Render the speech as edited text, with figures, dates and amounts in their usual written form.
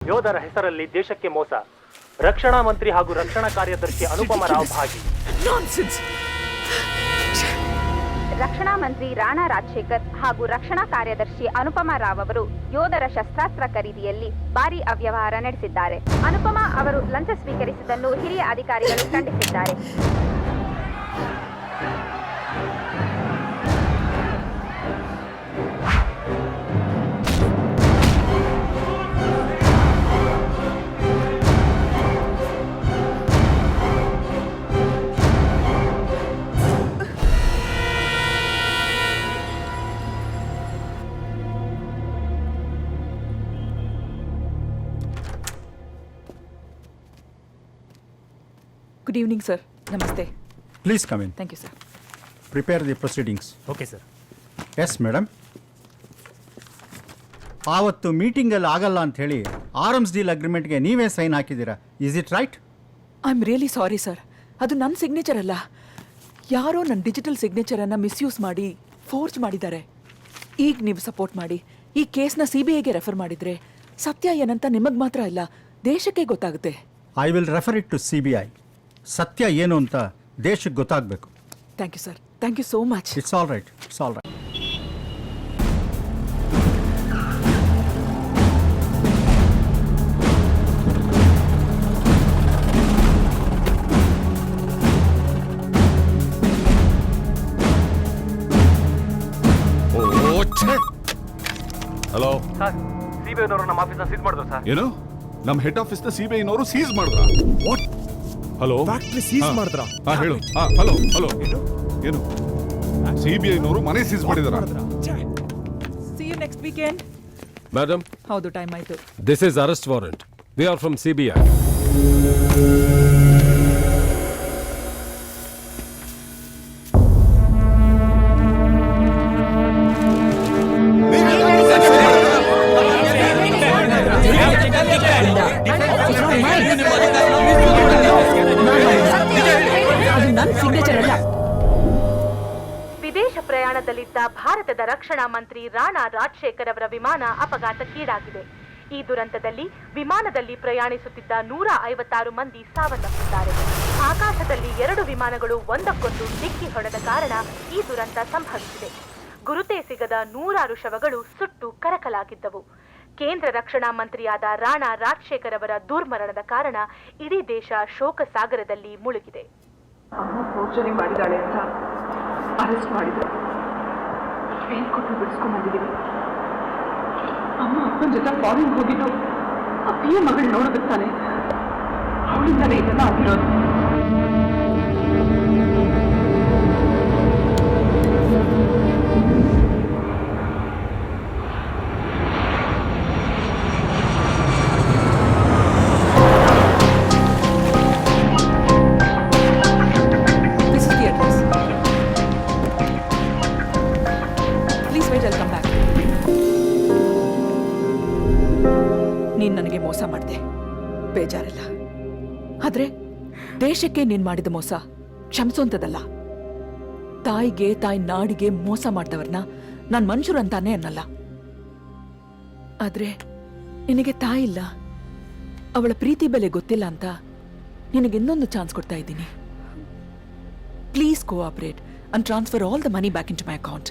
ಯೋಧರ ಹೆಸರಲ್ಲಿ ದೇಶಕ್ಕೆ ಮೋಸ. ರಕ್ಷಣಾ ಮಂತ್ರಿ ಹಾಗೂ ರಕ್ಷಣಾ ಕಾರ್ಯದರ್ಶಿ ಅನುಪಮ ರಾವ್ ಭಾಗಿ. ರಕ್ಷಣಾ ಮಂತ್ರಿ ರಾಣಾ ರಾಜಶೇಖರ್ ಹಾಗೂ ರಕ್ಷಣಾ ಕಾರ್ಯದರ್ಶಿ ಅನುಪಮ ರಾವ್ ಅವರು ಯೋಧರ ಶಸ್ತ್ರಾಸ್ತ್ರ ಖರೀದಿಯಲ್ಲಿ ಭಾರಿ ಅವ್ಯವಹಾರ ನಡೆಸಿದ್ದಾರೆ. ಅನುಪಮ ಅವರು ಲಂಚ ಸ್ವೀಕರಿಸಿದ್ದನ್ನು ಹಿರಿಯ ಅಧಿಕಾರಿಗಳು ಖಂಡಿಸಿದ್ದಾರೆ. Good evening, sir. Namaste. Please come in. Thank you, sir. Prepare the proceedings. Okay sir. Yes, madam. ಆವತ್ತು ಮೀಟಿಂಗಲ್ಲಿ ಆಗಲ್ಲ ಅಂತ ಹೇಳಿ ಆರ್ಮ್ಸ್ ಡೀಲ್ ಅಗ್ರಿಮೆಂಟ್ಗೆ ನೀವೇ ಸೈನ್ ಹಾಕಿದ್ದೀರಾ. Is it right? I am really sorry sir. ಅದು ನನ್ನ ಸಿಗ್ನೇಚರ್ ಅಲ್ಲ. ಯಾರೋ ನನ್ನ ಡಿಜಿಟಲ್ ಸಿಗ್ನೇಚರನ್ನು ಮಿಸ್ಯೂಸ್ ಮಾಡಿ ಫೋರ್ಜ್ ಮಾಡಿದ್ದಾರೆ. ಈಗ ನೀವು ಸಪೋರ್ಟ್ ಮಾಡಿ ಈ ಕೇಸ್ನ CBIಗೆ ರೆಫರ್ ಮಾಡಿದರೆ ಸತ್ಯ ಏನಂತ ನಿಮಗೆ ಮಾತ್ರ ಇಲ್ಲ, ದೇಶಕ್ಕೆ ಗೊತ್ತಾಗುತ್ತೆ. I will refer it to CBI. ಸತ್ಯ ಏನು ಅಂತ ದೇಶಕ್ಕೆ ಗೊತ್ತಾಗಬೇಕು. Thank you sir. Thank you so much. It's all right. It's all right. Hello sir, ಸಿಬಿಐನವರು ನಮ್ಮ ಆಫೀಸ್ನ ಸೀಸ್ ಮಾಡಿದ್ರು ಸರ್. ಏನು ನಮ್ಮ ಹೆಡ್ ಆಫೀಸ್ ನ ಸಿಬಿಐನವರು ಸೀಸ್ ಮಾಡಿದ್ರ? ವಾಟ್? ಹಲೋ, ಫ್ಯಾಕ್ಟರಿ ಸೀಸ್ ಮಾಡಿದ್ರ? ಹೇಳು. ಹಲೋ ಹಲೋ, ಏನು ಸಿಬಿಐನವರು ಮನೆ ಸೀಸ್ ಮಾಡಿದಾರ? See you next weekend. Madam, ಹೌದು, ಟೈಮ್ ಆಯಿತು. this is arrest warrant. We are from CBI. ಅದು ನನ್ನ ಸಿಗ್ನೇಚರ್ ಅಲ್ಲ. ವಿದೇಶ ಪ್ರಯಾಣದಲ್ಲಿದ್ದ ಭಾರತದ ರಕ್ಷಣಾ ಮಂತ್ರಿ ರಾಣಾ ರಾಜಶೇಖರ್ ಅವರ ವಿಮಾನ ಅಪಘಾತಕ್ಕೀಡಾಗಿದೆ. ಈ ದುರಂತದಲ್ಲಿ ವಿಮಾನದಲ್ಲಿ ಪ್ರಯಾಣಿಸುತ್ತಿದ್ದ 156 ಮಂದಿ ಸಾವನ್ನಪ್ಪಿದ್ದಾರೆ. ಆಕಾಶದಲ್ಲಿ 2 ವಿಮಾನಗಳು ಒಂದಕ್ಕೊಂದು ಡಿಕ್ಕಿ ಹೊಡೆದ ಕಾರಣ ಈ ದುರಂತ ಸಂಭವಿಸಿದೆ. ಗುರುತೇ ಸಿಗದ 100 ಶವಗಳು ಸುಟ್ಟು ಕರಕಲಾಗಿದ್ದವು. ಕೇಂದ್ರ ರಕ್ಷಣಾ ಮಂತ್ರಿಯಾದ ರಾಣಾ ರಾಜಶೇಖರ್ ಅವರ ದುರ್ಮರಣದ ಕಾರಣ ಇಡೀ ದೇಶ ಶೋಕ ಸಾಗರದಲ್ಲಿ ಮುಳುಗಿದೆ. ಅಮ್ಮ ಫೋರ್ಜರಿ ಮಾಡಿದಾಳೆ ಅಂತ ಅರೆಸ್ಟ್ ಮಾಡಿದ್ರು. ಬೇಲ್ ಕೊಟ್ಟು ಬಿಡಿಸ್ಕೊಂಡ್ ಬಂದಿದ್ದೀವಿ. ಅಮ್ಮ ಅಪ್ಪನ ಜೊತೆ ಫಾರಿನ್ ಹೋಗಿದ್ದು ಅಪ್ಪಿಯ ಮಗಳು ನೋಡೋದಕ್ಕೆ ತಾನೆ. ಅವಳಿಂದಾನೆ ಇದೆಲ್ಲ ಆಗಿರೋದು. This is the address. Please wait, I'll come back. ನೀನು ನನಗೆ ಮೋಸ ಮಾಡಿದೆ, ಬೇಜಾರಿಲ್ಲ. ಆದ್ರೆ ದೇಶಕ್ಕೆ ನೀನು ಮಾಡಿದ ಮೋಸ ಕ್ಷಮಿಸೋಂಥದ್ದಲ್ಲ. ತಾಯಿಗೆ, ತಾಯಿ ನಾಡಿಗೆ ಮೋಸ ಮಾಡಿದವ್ರನ್ನ ನಾನು ಮನುಷ್ಯರು ಅಂತಾನೆ ಅನ್ನಲ್ಲ. ಆದ್ರೆ ನಿನಗೆ ತಾಯಿ ಇಲ್ಲ, ಅವಳ ಪ್ರೀತಿ ಬೆಲೆ ಗೊತ್ತಿಲ್ಲ ಅಂತ ನಿನಗೆ ಇನ್ನೊಂದು ಚಾನ್ಸ್ ಕೊಡ್ತಾ ಇದ್ದೀನಿ. Please cooperate and transfer all the money back into my account.